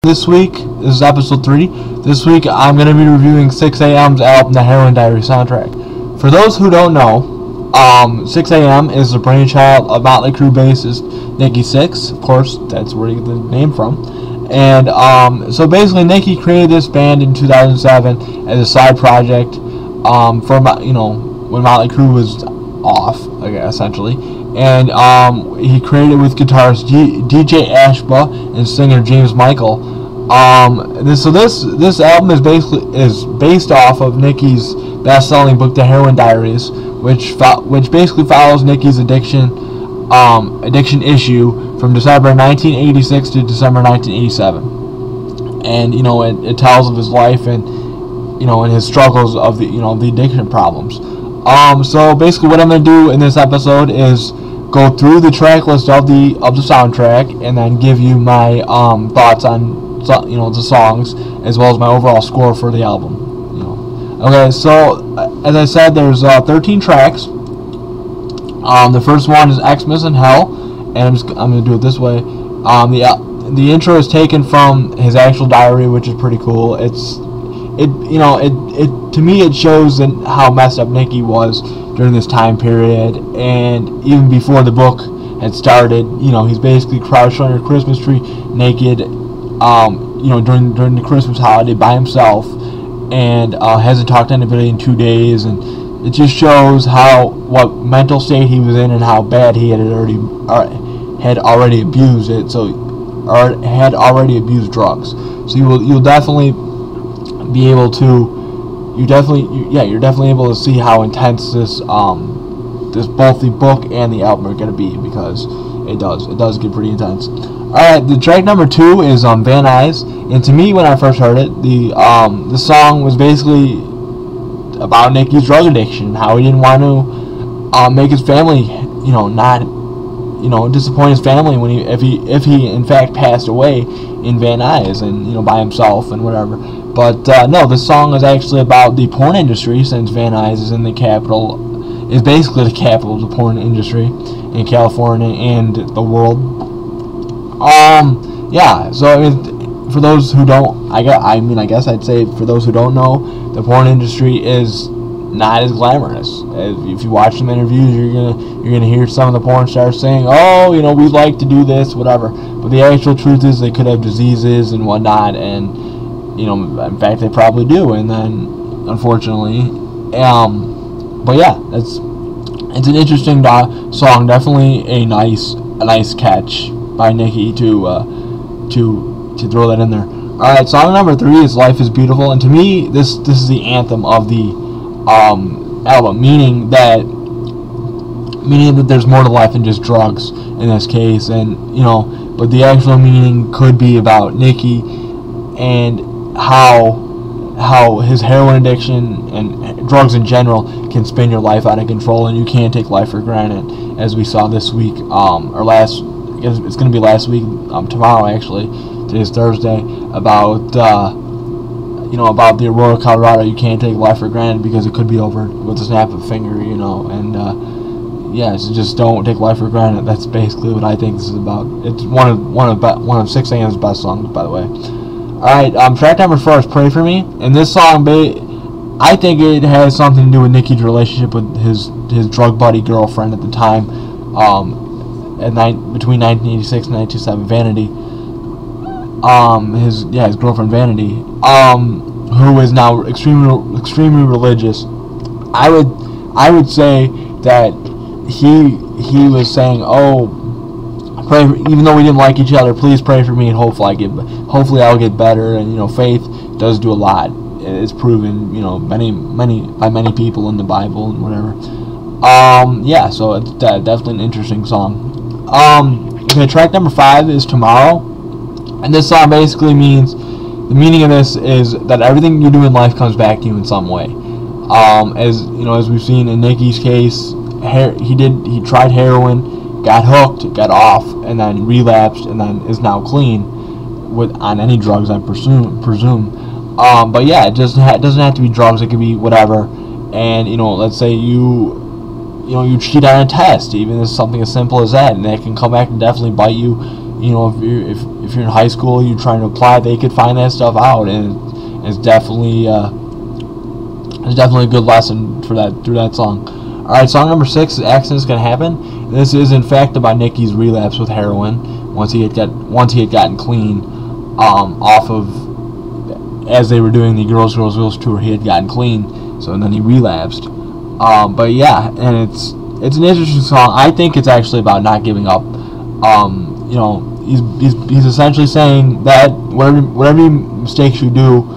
This week, this is episode 3. This week, I'm going to be reviewing Sixx:A.M's album, the Heroin Diaries Soundtrack. For those who don't know, Sixx:A.M is the brainchild of Motley Crue bassist Nikki Sixx. Of course, that's where you get the name from. And so basically, Nikki created this band in 2007 as a side project for when Motley Crue was off, essentially. And he created it with guitarist DJ Ashba and singer James Michael. This album is based off of Nikki's best-selling book, The Heroin Diaries, which basically follows Nikki's addiction issue from December 1986 to December 1987, and it tells of his life and and his struggles of the addiction problems. So basically, what I'm gonna do in this episode is go through the track list of the soundtrack and then give you my thoughts on the songs, as well as my overall score for the album. Okay, so as I said, there's 13 tracks. The first one is Xmas in Hell, and I'm gonna do it this way. The intro is taken from his actual diary, which is pretty cool. To me it shows how messed up Nikki was during this time period, and even before the book had started. He's basically crouched under a Christmas tree naked, during the Christmas holiday by himself, and hasn't talked to anybody in 2 days, and it just shows what mental state he was in and how bad he had already abused it. Had already abused drugs. So you'll definitely be able to. You're definitely able to see how intense this both the book and the album are going to be, because it does get pretty intense. Alright, the track number 2 is Van Nuys, and to me, when I first heard it, the song was basically about Nicky's drug addiction, how he didn't want to make his family, disappoint his family if he in fact passed away in Van Nuys and by himself and whatever. But no, this song is actually about the porn industry, since Van Nuys is basically the capital of the porn industry in California and the world. So for those who don't, I guess I'd say for those who don't know, the porn industry is not as glamorous. If you watch some interviews, you're gonna hear some of the porn stars saying, "Oh, we like to do this, whatever." But the actual truth is, they could have diseases and whatnot, and in fact, they probably do. And then, unfortunately, but yeah, it's an interesting song. Definitely a nice catch by Nikki to throw that in there. All right, song number 3 is "Life Is Beautiful," and to me, this is the anthem of the album, meaning that there's more to life than just drugs in this case, and but the actual meaning could be about Nikki and how his heroin addiction and drugs in general can spin your life out of control, and you can't take life for granted, as we saw this week, I guess it's going to be last week, tomorrow actually. Today's Thursday, about the Aurora, Colorado. You can't take life for granted because it could be over with a snap of a finger, so just don't take life for granted. That's basically what I think this is about. It's one of Sixx:A.M's best songs, by the way. Alright, track number 4 is "Pray For Me," and this song, I think it has something to do with Nicky's relationship with his drug buddy girlfriend at the time, between 1986 and 1987, Vanity. His girlfriend Vanity, who is now extremely religious. I would say that he was saying, "Oh, pray, even though we didn't like each other, please pray for me, and hopefully I'll get better." And faith does do a lot. It's proven, by many people in the Bible and whatever. So it's definitely an interesting song. Okay, track number 5 is "Tomorrow," and this song basically means, the meaning of this is that everything you do in life comes back to you in some way. As we've seen in Nicky's case, he tried heroin, got hooked, got off, and then relapsed, and then is now clean on any drugs, I presume. But yeah, it doesn't have to be drugs. It could be whatever. And let's say you cheat on a test, even if something as simple as that, and that can come back and definitely bite you you know, if you're in high school, you're trying to apply, they could find that stuff out, and it's definitely a good lesson for that through that song. All right, song number 6 is "Accidents Can Happen." This is in fact about Nicky's relapse with heroin once he had gotten clean off of, as they were doing the Girls tour. He had gotten clean, so and then he relapsed. But yeah, and it's an interesting song. I think it's actually about not giving up. You know, he's essentially saying that whatever mistakes you do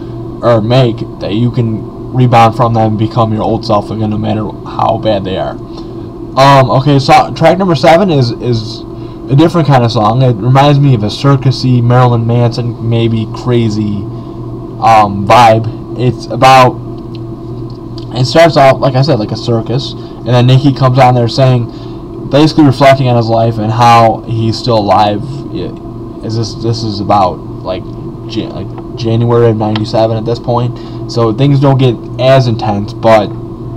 or make, that you can rebound from them and become your old self again, no matter how bad they are. Okay, so track number 7 is a different kind of song. It reminds me of a circusy, Marilyn Manson, maybe crazy vibe. It starts out, like I said, like a circus, and then Nicky comes on there saying, basically reflecting on his life and how he's still alive. This is about like January of '97 at this point, so things don't get as intense, but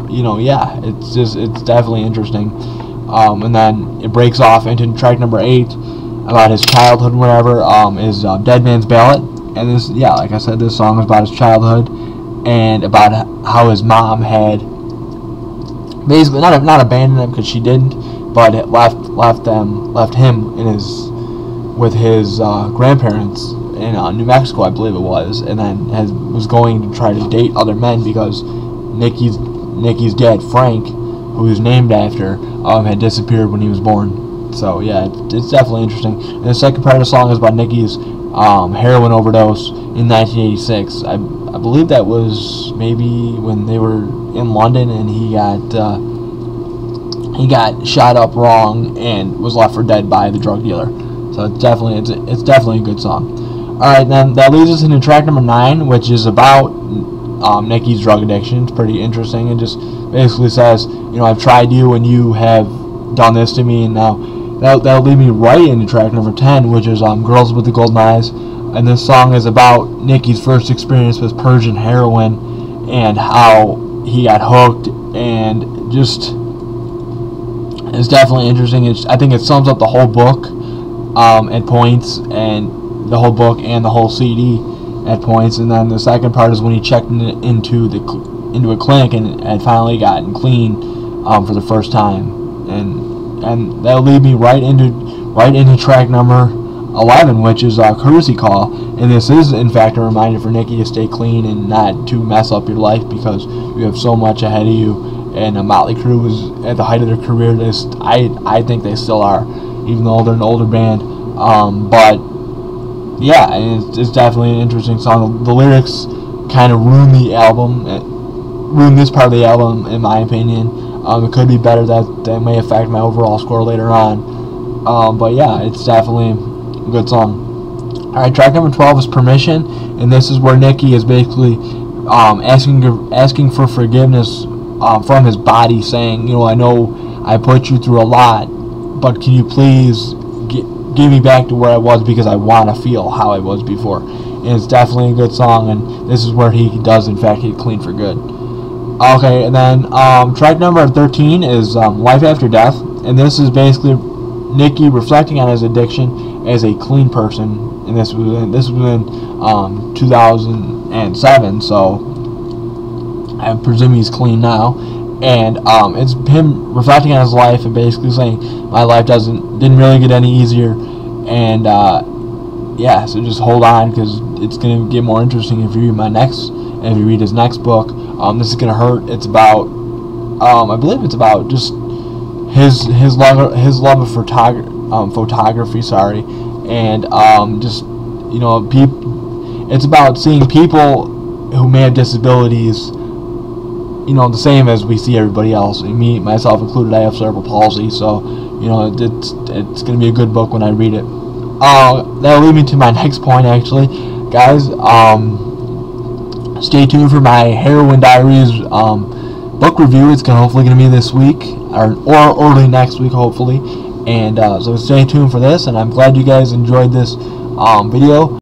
you know, yeah, it's definitely interesting. And then it breaks off into track number 8 about his childhood and whatever, is Dead Man's Ballad. And this, yeah, like I said, this song is about his childhood and about how his mom had basically not abandoned him, because she didn't, but it left him with his grandparents in New Mexico, I believe it was, and then was going to try to date other men because Nicky's dad, Frank, who he was named after, had disappeared when he was born. So yeah, it's definitely interesting. And the second part of the song is about Nicky's heroin overdose in 1986. I believe that was maybe when they were in London, and he got shot up wrong and was left for dead by the drug dealer. So it's definitely a good song. All right, then that leads us into track number 9, which is about Nicky's drug addiction. It's pretty interesting. It just basically says, you know, I've tried you and you have done this to me, and now that'll lead me right into track number 10, which is Girls with the Golden Eyes. And this song is about Nicky's first experience with Persian heroin and how he got hooked, and just it's definitely interesting. I think it sums up the whole book at points, and the whole book and the whole CD at points. And then the second part is when he checked into a clinic and had finally gotten clean for the first time, and that'll lead me right into track number 11, which is Courtesy Call. And this is in fact a reminder for Nicky to stay clean and not to mess up your life, because you have so much ahead of you. And Motley Crue was at the height of their career. I think they still are, even though they're an older band. But yeah, and it's definitely an interesting song. The lyrics kind of ruin this part of the album, in my opinion. It could be better. That may affect my overall score later on. But yeah, it's definitely a good song. Alright, track number 12 is Permission, and this is where Nicky is basically asking for forgiveness from his body, saying, you know, I know I put you through a lot, but can you please give me back to where I was, because I want to feel how I was before. And it's definitely a good song, and this is where he does in fact get clean for good. Okay, and then track number 13 is Life After Death, and this is basically Nicky reflecting on his addiction as a clean person, and this was in 2007, so I presume he's clean now. And it's him reflecting on his life and basically saying, my life didn't really get any easier, and yeah, so just hold on, because it's gonna get more interesting if you read his next book. This is gonna hurt. It's about I believe it's about just his love of photography, sorry, and just, you know, it's about seeing people who may have disabilities, you know, the same as we see everybody else. Me, myself included, I have cerebral palsy, so, you know, it's going to be a good book when I read it. That'll lead me to my next point, actually. Guys, stay tuned for my Heroin Diaries book review. It's hopefully going to be this week, or early next week, hopefully. And so stay tuned for this, and I'm glad you guys enjoyed this video.